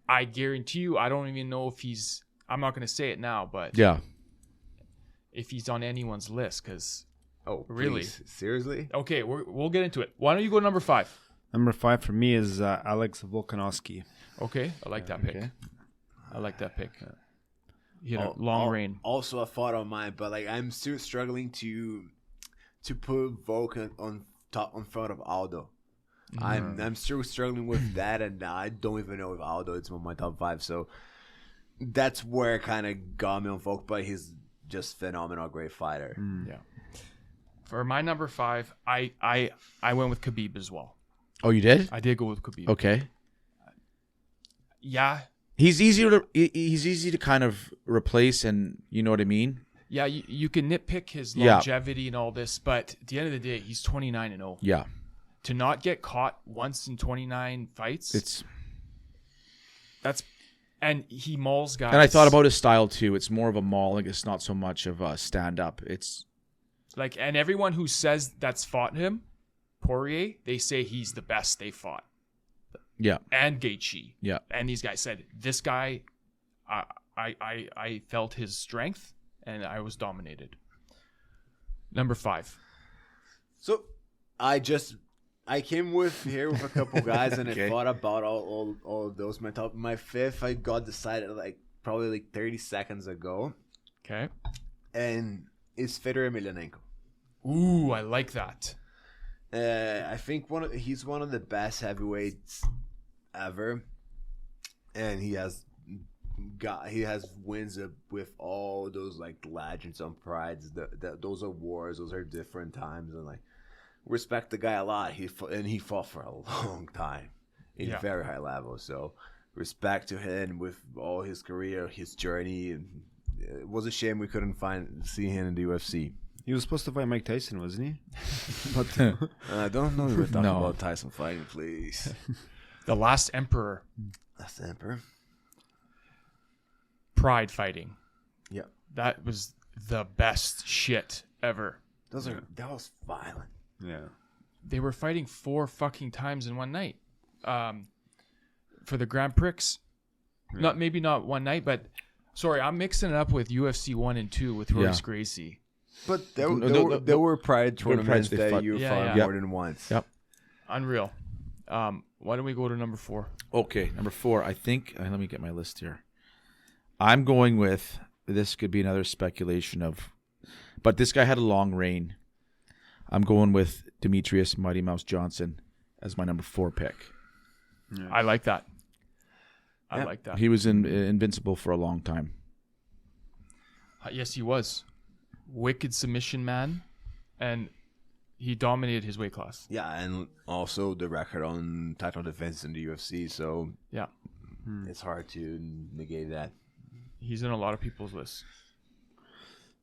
Speaker 1: I guarantee you, I don't even know if he's... I'm not going to say it now, but
Speaker 3: Yeah.
Speaker 1: if he's on anyone's list, because...
Speaker 4: Oh,
Speaker 1: Really?
Speaker 4: please? Seriously?
Speaker 1: Okay, we'll get into it. Why don't you go to number 5?
Speaker 2: number 5 for me is Alex Volkanovski.
Speaker 1: Okay, I like that pick.
Speaker 3: Okay.
Speaker 1: I like that pick. He had a long reign.
Speaker 4: Also a thought on mine, but like, I'm still struggling to put Volkan on front of Aldo. I'm still struggling with that, and I don't even know if Aldo is on my top 5. So that's where it kind of got me on focus. But he's just phenomenal, great fighter.
Speaker 1: Yeah. For my number 5, I went with Khabib as well.
Speaker 3: Oh, you did?
Speaker 1: I did go with Khabib.
Speaker 3: Okay.
Speaker 1: Yeah.
Speaker 3: He's easy to kind of replace, and you know what I mean?
Speaker 1: Yeah, you can nitpick his longevity and all this, but at the end of the day, he's 29-0.
Speaker 3: Yeah.
Speaker 1: To not get caught once in 29 fights, and he mauls guys.
Speaker 3: And I thought about his style too. It's more of a mauling. It's not so much of a stand up. It's
Speaker 1: like, and everyone who says that's fought him, Poirier, they say he's the best they fought.
Speaker 3: Yeah.
Speaker 1: And Gaethje.
Speaker 3: Yeah.
Speaker 1: And these guys said, this guy, I felt his strength and I was dominated. Number 5.
Speaker 4: So I came here with a couple guys and I thought about all of those. My 5th, I got decided probably 30 seconds ago.
Speaker 1: Okay.
Speaker 4: And it's Fedor Emelianenko.
Speaker 1: Ooh, I like that.
Speaker 4: I think he's one of the best heavyweights ever, and he has wins with all those legends on prides. Those are wars. Those are different times, and respect the guy a lot. He fought for a long time in very high level. So respect to him with all his career, his journey. And it was a shame we couldn't see him in the UFC.
Speaker 2: He was supposed to fight Mike Tyson, wasn't he?
Speaker 4: But I don't know if we're talking about Tyson fighting, please.
Speaker 1: The Last Emperor.
Speaker 4: Last Emperor.
Speaker 1: Pride fighting.
Speaker 4: Yeah.
Speaker 1: That was the best shit ever.
Speaker 4: That was violent.
Speaker 2: Yeah.
Speaker 1: They were fighting 4 fucking times in one night. For the Grand Prix.
Speaker 2: Yeah.
Speaker 1: Maybe not one night, but sorry, I'm mixing it up with UFC 1 and 2 with Royce Gracie.
Speaker 4: But there were Pride tournaments that
Speaker 3: fought.
Speaker 4: you fought more than once.
Speaker 3: Yep.
Speaker 1: Unreal. Why don't we go to number 4?
Speaker 3: Okay, number 4. I think. Let me get my list here. I'm going with. This could be another speculation of, but this guy had a long reign. I'm going with Demetrius Mighty Mouse Johnson as my number 4 pick.
Speaker 2: Yeah.
Speaker 1: I like that. I like that.
Speaker 3: He was invincible for a long time.
Speaker 1: Yes, he was. Wicked submission man, and he dominated his weight class.
Speaker 4: Yeah, and also the record on title defense in the UFC. So
Speaker 1: Yeah.
Speaker 4: it's hard to negate that.
Speaker 1: He's in a lot of people's lists.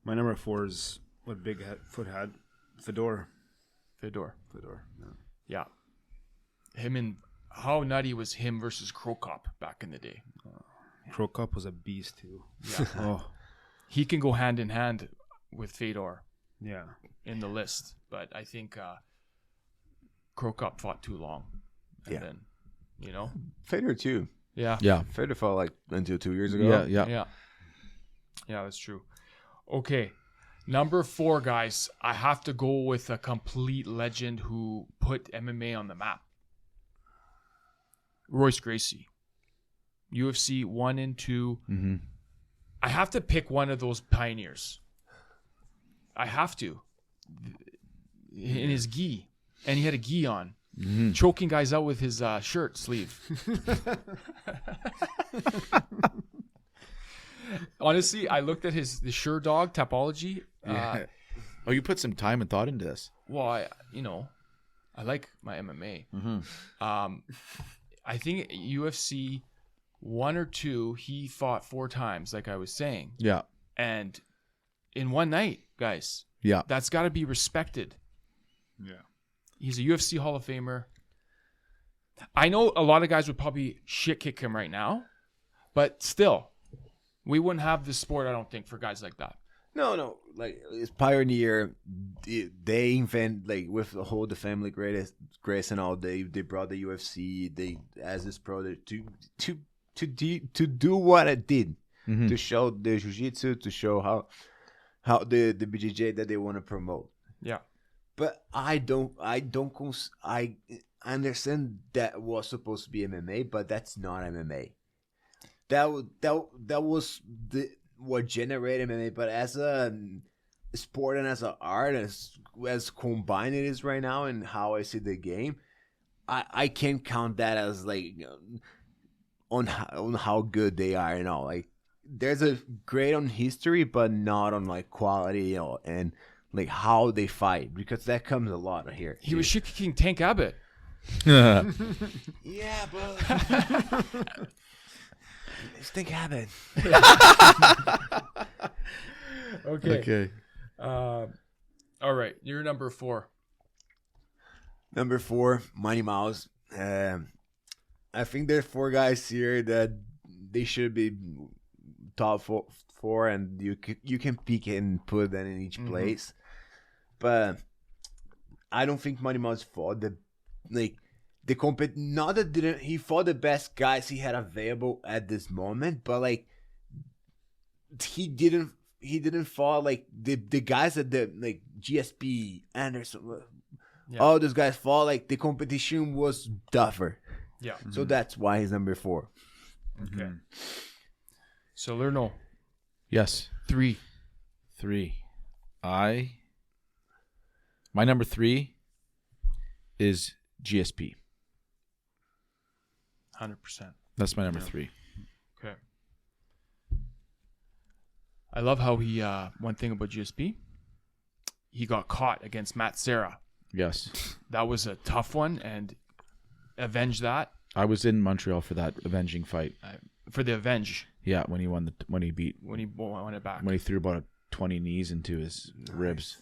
Speaker 2: My number 4 is what Bigfoot had. Fedor.
Speaker 1: Fedor.
Speaker 2: Yeah.
Speaker 1: Yeah. Him and how nutty was him versus Crow Cop back in the day.
Speaker 2: Crow Cup was a beast too.
Speaker 1: Yeah.
Speaker 2: Oh.
Speaker 1: He can go hand in hand with Fedor
Speaker 2: Yeah.
Speaker 1: in the list, but I think Crow Cop fought too long. And then,
Speaker 4: Fedor too.
Speaker 1: Yeah.
Speaker 3: Yeah.
Speaker 4: Fedor fought until 2 years ago.
Speaker 3: Yeah.
Speaker 1: Yeah, that's true. Okay. Number 4, guys. I have to go with a complete legend who put MMA on the map. Royce Gracie. UFC 1 and 2.
Speaker 3: Mm-hmm.
Speaker 1: I have to pick one of those pioneers. I have to. In his gi. And he had a gi on.
Speaker 3: Mm-hmm.
Speaker 1: Choking guys out with his shirt sleeve. Honestly, I looked at the Sure Dog topology.
Speaker 3: You put some time and thought into this.
Speaker 1: Well, I like my MMA.
Speaker 3: Mm-hmm.
Speaker 1: I think UFC 1 or 2, he fought 4 times, like I was saying.
Speaker 3: Yeah.
Speaker 1: And in one night, guys.
Speaker 3: Yeah.
Speaker 1: That's got to be respected.
Speaker 2: Yeah.
Speaker 1: He's a UFC Hall of Famer. I know a lot of guys would probably shit kick him right now, but still, we wouldn't have this sport, I don't think, for guys like that.
Speaker 4: No. It's pioneer. They invent with the whole the family grace and all. They brought the UFC. As this pro to do what it did,
Speaker 3: Mm-hmm.
Speaker 4: to show the jiu-jitsu, to show how the BJJ that they want to promote.
Speaker 1: Yeah.
Speaker 4: But I understand that was supposed to be MMA, but that's not MMA. That was what generated MMA. But as a sport and as an art, as combined it is right now, and how I see the game, I can't count that as like on how good they are. Like there's a great on history, but not on like quality, and like how they fight, because that comes a lot here.
Speaker 1: He was shit kicking Tank Abbott.
Speaker 4: Yeah, but think Abbott.
Speaker 1: Okay. All right, you're number 4.
Speaker 4: Number 4, Mighty Mouse. I think there's 4 guys here that they should be top 4, and you can pick and put them in each place. But I don't think Mighty Mouse fought the not that didn't he fought the best guys he had available at this moment, but like he didn't fought like the guys that the like GSP Anderson.
Speaker 1: Yeah.
Speaker 4: All those guys fought, like the competition was tougher.
Speaker 1: Yeah.
Speaker 4: So that's why he's number 4.
Speaker 1: Okay. Salerno.
Speaker 3: Yes.
Speaker 1: 3.
Speaker 3: My number 3 is GSP.
Speaker 1: 100%.
Speaker 3: That's my number 3.
Speaker 1: Okay. I love how he, one thing about GSP, he got caught against Matt Serra.
Speaker 3: Yes.
Speaker 1: That was a tough one, and avenged that.
Speaker 3: I was in Montreal for that avenging fight.
Speaker 1: For the avenge.
Speaker 3: Yeah, when he won when he
Speaker 1: won it back.
Speaker 3: when he threw about 20 knees into his ribs.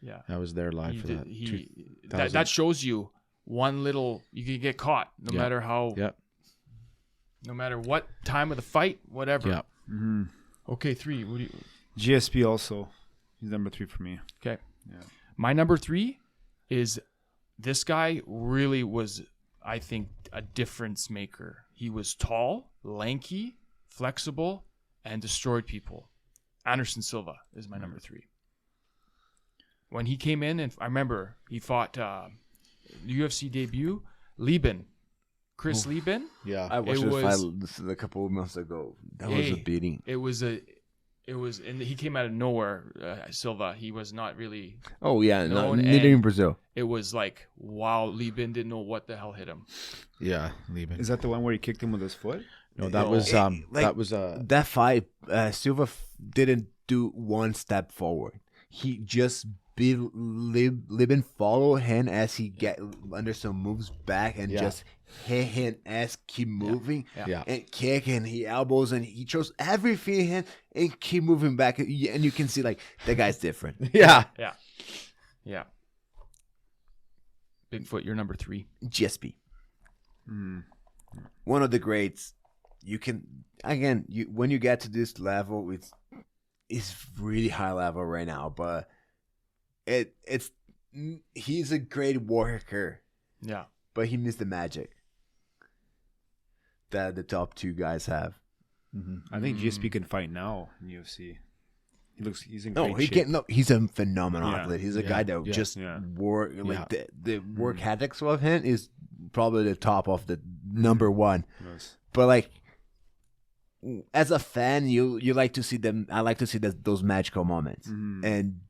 Speaker 1: Yeah.
Speaker 3: I was there live for that.
Speaker 1: That shows you one little, you can get caught no matter how, no matter what time of the fight, whatever.
Speaker 3: Yeah.
Speaker 2: Mm-hmm.
Speaker 1: Okay, 3. What do you?
Speaker 2: GSP also. He's number 3 for me.
Speaker 1: Okay.
Speaker 2: Yeah.
Speaker 1: My number 3 is this guy really was, I think, a difference maker. He was tall, lanky, flexible, and destroyed people. Anderson Silva is my number 3. When he came in, and I remember he fought UFC debut, Chris Lieben.
Speaker 3: Yeah.
Speaker 4: I watched the fight a couple of months ago. That was a beating.
Speaker 1: It was, and he came out of nowhere. Silva, he was not really.
Speaker 4: Oh yeah,
Speaker 1: known,
Speaker 4: neither in Brazil.
Speaker 1: It was like, wow, Lieben didn't know what the hell hit him.
Speaker 3: Yeah, Lieben.
Speaker 2: Is that the one where he kicked him with his foot?
Speaker 3: No, that was
Speaker 4: that fight. Silva didn't do one step forward. He just Lieben follow him as he get under some moves back and just hit him as keep moving and kick, and he elbows and he throws everything in and keep moving back, and you can see like that guy's different.
Speaker 3: Yeah.
Speaker 1: Bigfoot, you're number 3.
Speaker 4: GSP. One of the greats. You can when you get to this level, it's really high level right now, but he's a great worker.
Speaker 1: Yeah.
Speaker 4: But he missed the magic that the top 2 guys have.
Speaker 2: Mm-hmm. I think GSP can fight now in UFC. He's in great shape.
Speaker 4: He's a phenomenal athlete. He's a guy that just work like the work ethics of him is probably the top of the number 1.
Speaker 2: Yes.
Speaker 4: But like as a fan, you like to see them. I like to see those magical moments, and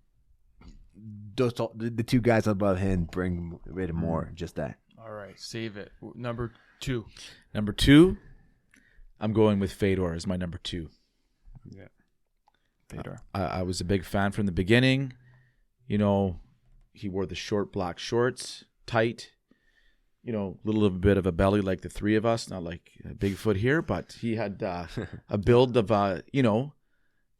Speaker 4: the 2 guys above him bring a bit more. Just that.
Speaker 1: All right, save it. Number 2.
Speaker 3: Number 2, I'm going with Fedor as my number 2.
Speaker 2: Yeah.
Speaker 1: Fedor.
Speaker 3: I was a big fan from the beginning. You know, he wore the short black shorts, tight. You know, a little bit of a belly like the 3 of us, not like Bigfoot here, but he had a build of,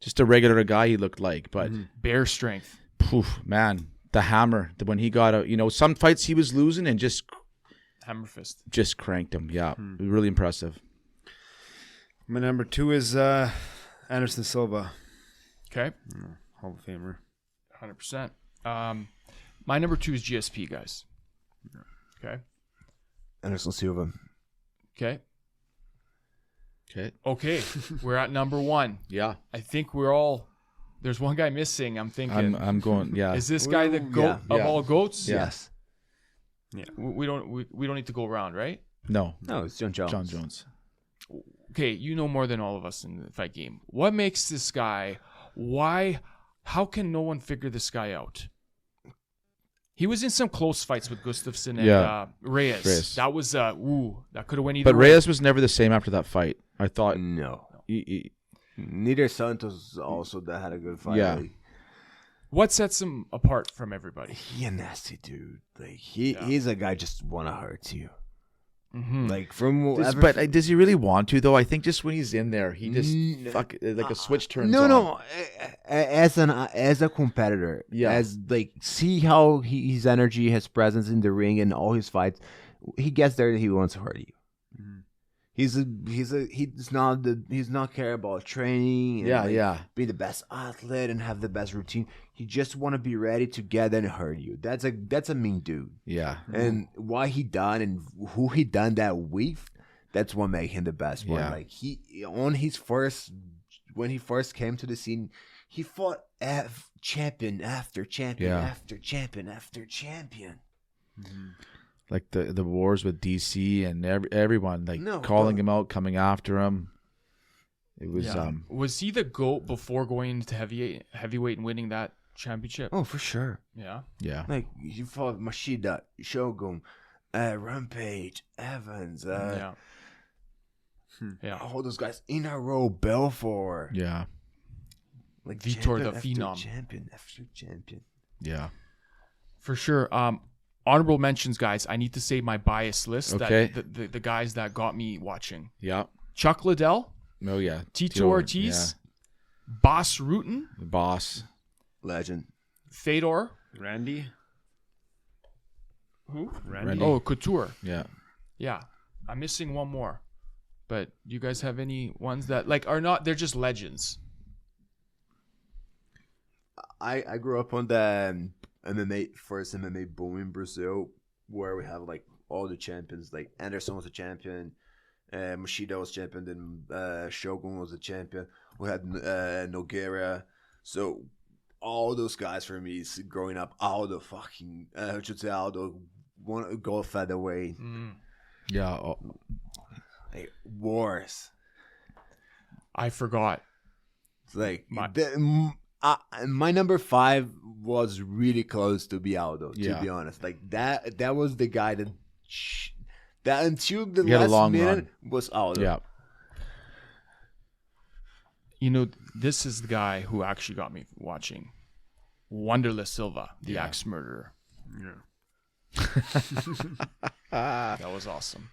Speaker 3: just a regular guy he looked like. But
Speaker 1: bear strength.
Speaker 3: Poof, man, the hammer. When he got out, some fights he was losing and just
Speaker 1: hammer fist.
Speaker 3: Just cranked him. Yeah, really impressive.
Speaker 2: My number 2 is Anderson Silva.
Speaker 1: Okay.
Speaker 2: Hall of Famer.
Speaker 1: 100%. My number 2 is GSP, guys. Okay.
Speaker 4: Anderson Silva.
Speaker 1: Okay.
Speaker 3: Okay.
Speaker 1: We're at number 1.
Speaker 3: Yeah.
Speaker 1: I think we're all. There's one guy missing. I'm thinking.
Speaker 3: I'm going. Yeah.
Speaker 1: Is this guy the goat of all goats?
Speaker 4: Yes.
Speaker 1: Yeah. We don't need to go around, right?
Speaker 3: No,
Speaker 4: it's John Jones.
Speaker 3: John Jones.
Speaker 1: Okay, you know more than all of us in the fight game. What makes this guy? How can no one figure this guy out? He was in some close fights with Gustafsson and
Speaker 3: Yeah.
Speaker 1: Reyes. That was that could have went either
Speaker 3: But
Speaker 1: way.
Speaker 3: Reyes was never the same after that fight. I thought.
Speaker 4: No.
Speaker 3: He-
Speaker 4: Neither Santos also that had a good fight.
Speaker 3: Yeah.
Speaker 4: Like,
Speaker 1: What sets him apart from everybody?
Speaker 4: he a nasty dude. Like he's a guy just wanna hurt you.
Speaker 1: Mm-hmm.
Speaker 4: Like from
Speaker 3: does he really want to though? I think just when he's in there, he just like a switch turns on.
Speaker 4: No. As a competitor,
Speaker 3: Yeah.
Speaker 4: as like see how his energy, his presence in the ring, and all his fights, he gets there. He wants to hurt you.
Speaker 3: Mm-hmm.
Speaker 4: He's not care about training. And
Speaker 3: Yeah.
Speaker 4: be the best athlete and have the best routine. He just want to be ready to get there and hurt you. That's a mean dude.
Speaker 3: Yeah.
Speaker 4: And why he done and who he done that with, that's what make him the best one.
Speaker 3: Yeah.
Speaker 4: Like when he first came to the scene, he fought champion after champion
Speaker 3: Yeah.
Speaker 4: after champion after champion.
Speaker 3: Like the wars with DC and everyone calling him out, coming after him. It was
Speaker 1: Was he the GOAT before going into heavyweight and winning that championship?
Speaker 4: Oh, for sure.
Speaker 1: Yeah.
Speaker 3: yeah.
Speaker 4: Like he fought Machida, Shogun, Rampage, Evans,
Speaker 1: Yeah.
Speaker 4: all those guys in a row, Belfort.
Speaker 3: Yeah.
Speaker 4: Like
Speaker 1: Vitor the
Speaker 4: champion
Speaker 1: Phenom.
Speaker 4: after champion after champion.
Speaker 3: Yeah.
Speaker 1: For sure. Honorable mentions, guys. I need to say my bias list.
Speaker 3: Okay.
Speaker 1: That the guys that got me watching.
Speaker 3: Yeah.
Speaker 1: Chuck Liddell,
Speaker 3: Oh yeah.
Speaker 1: Tito Ortiz, Boss Rutten,
Speaker 3: The boss.
Speaker 4: Legend.
Speaker 1: Fedor.
Speaker 2: Randy.
Speaker 1: Who?
Speaker 2: Randy.
Speaker 1: Oh, Couture.
Speaker 3: Yeah.
Speaker 1: Yeah. I'm missing one more. But do you guys have any ones that are not, they're just legends?
Speaker 4: I grew up on the first MMA boom in Brazil, where we have like all the champions. Like Anderson was a champion, Machida was champion, then Shogun was a champion. We had Nogueira. So all those guys for me is growing up. Aldo fucking Aldo want to go featherweight.
Speaker 3: Yeah.
Speaker 4: Like wars.
Speaker 1: I forgot.
Speaker 4: It's like my number 5 was really close to be Aldo. To
Speaker 3: Yeah.
Speaker 4: be honest, like that was the guy that until the
Speaker 3: He had a
Speaker 4: last
Speaker 3: long
Speaker 4: minute
Speaker 3: run.
Speaker 4: was Aldo.
Speaker 3: Yeah.
Speaker 1: You know, this is the guy who actually got me watching. Wanderlei Silva, the axe murderer. That was awesome.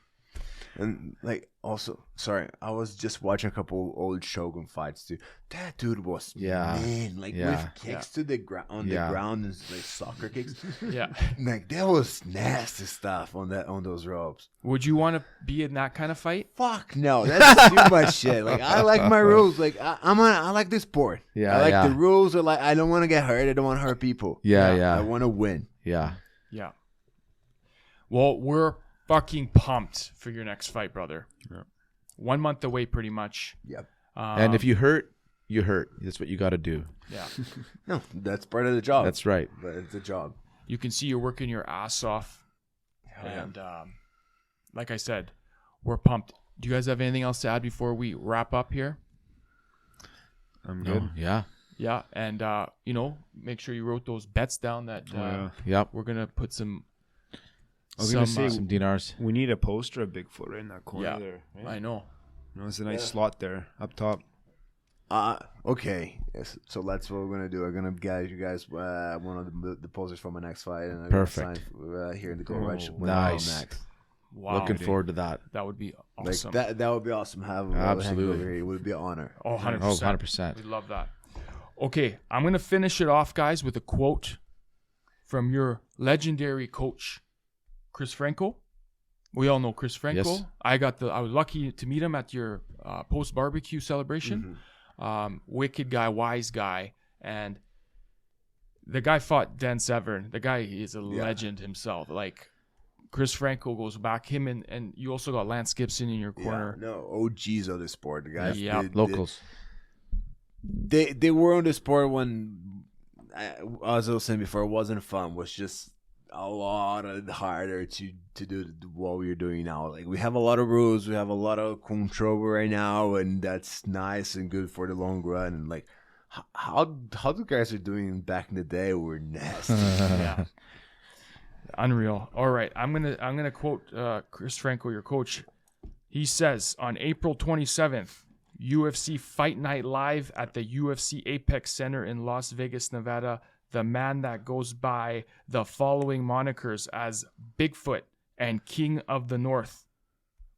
Speaker 4: And like also, sorry, I was just watching a couple old Shogun fights too. That dude was mean, like with kicks to the ground on the ground and like soccer kicks.
Speaker 1: Yeah.
Speaker 4: Like that was nasty stuff on those ropes.
Speaker 1: Would you want to be in that kind of fight?
Speaker 4: Fuck no, that's too much shit. Like I like my rules. Like I like the sport.
Speaker 3: Yeah,
Speaker 4: I like
Speaker 3: yeah.
Speaker 4: the rules. Are like I don't want to get hurt. I don't want to hurt people. I want to win.
Speaker 3: Yeah.
Speaker 1: Yeah. Well, we're fucking pumped for your next fight, brother.
Speaker 2: Yeah.
Speaker 1: 1 month away, pretty much.
Speaker 4: Yep.
Speaker 3: And if you hurt, you hurt. That's what you got to do.
Speaker 1: Yeah,
Speaker 4: No, that's part of the job.
Speaker 3: That's right.
Speaker 4: But it's a job.
Speaker 1: you can see you're working your ass off,
Speaker 4: yeah.
Speaker 1: and like I said, we're pumped. Do you guys have anything else to add before we wrap up here?
Speaker 2: I'm
Speaker 3: No.
Speaker 2: good.
Speaker 3: Yeah.
Speaker 1: Yeah, and make sure you wrote those bets down that
Speaker 3: Yep.
Speaker 1: we're gonna put some.
Speaker 2: I was gonna say
Speaker 3: Some dinars.
Speaker 2: we need a poster of Bigfoot right in that corner
Speaker 1: Yeah,
Speaker 2: there. Right?
Speaker 1: I know.
Speaker 2: It's a nice slot there up top.
Speaker 4: Okay. Yes. So that's what we're gonna do. We're gonna get you guys one of the posters for my next fight, and I'm
Speaker 3: Perfect.
Speaker 4: gonna sign, here in the goal rush.
Speaker 3: Nice.
Speaker 1: Wow,
Speaker 3: Looking forward to that.
Speaker 1: that would be
Speaker 4: Like
Speaker 1: awesome.
Speaker 4: that would be awesome.
Speaker 3: Absolutely.
Speaker 4: It would be an honor.
Speaker 1: Oh, 100%.
Speaker 3: Oh, 100%.
Speaker 1: We love that. Okay, I'm going to finish it off, guys, with a quote from your legendary coach, Chris Franco. We all know Chris Franco.
Speaker 3: Yes.
Speaker 1: I was lucky to meet him at your post-barbecue celebration. Wicked guy, wise guy. And the guy fought Dan Severn. The guy is a legend himself. Like, Chris Franco goes back. Him and you also got Lance Gibson in your corner.
Speaker 4: Yeah, no, OGs of the sport. The guys,
Speaker 1: Yeah.
Speaker 3: Locals.
Speaker 4: They were on the sport when, as I was saying before, it wasn't fun. It was just a lot harder to do what we're doing now. Like we have a lot of rules, we have a lot of control right now, and that's nice and good for the long run. And like how the guys are doing back in the day were nasty.
Speaker 1: Yeah. Unreal. All right, I'm gonna quote Chris Franco, your coach. He says on April 27th, UFC Fight Night Live at the UFC APEX Center in Las Vegas, Nevada. The man that goes by the following monikers as Bigfoot and King of the North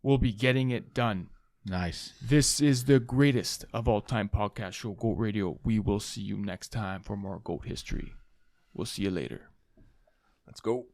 Speaker 1: will be getting it done.
Speaker 3: Nice.
Speaker 1: This is the greatest of all time podcast show, GOAT Radio. We will see you next time for more GOAT history. We'll see you later.
Speaker 4: Let's go.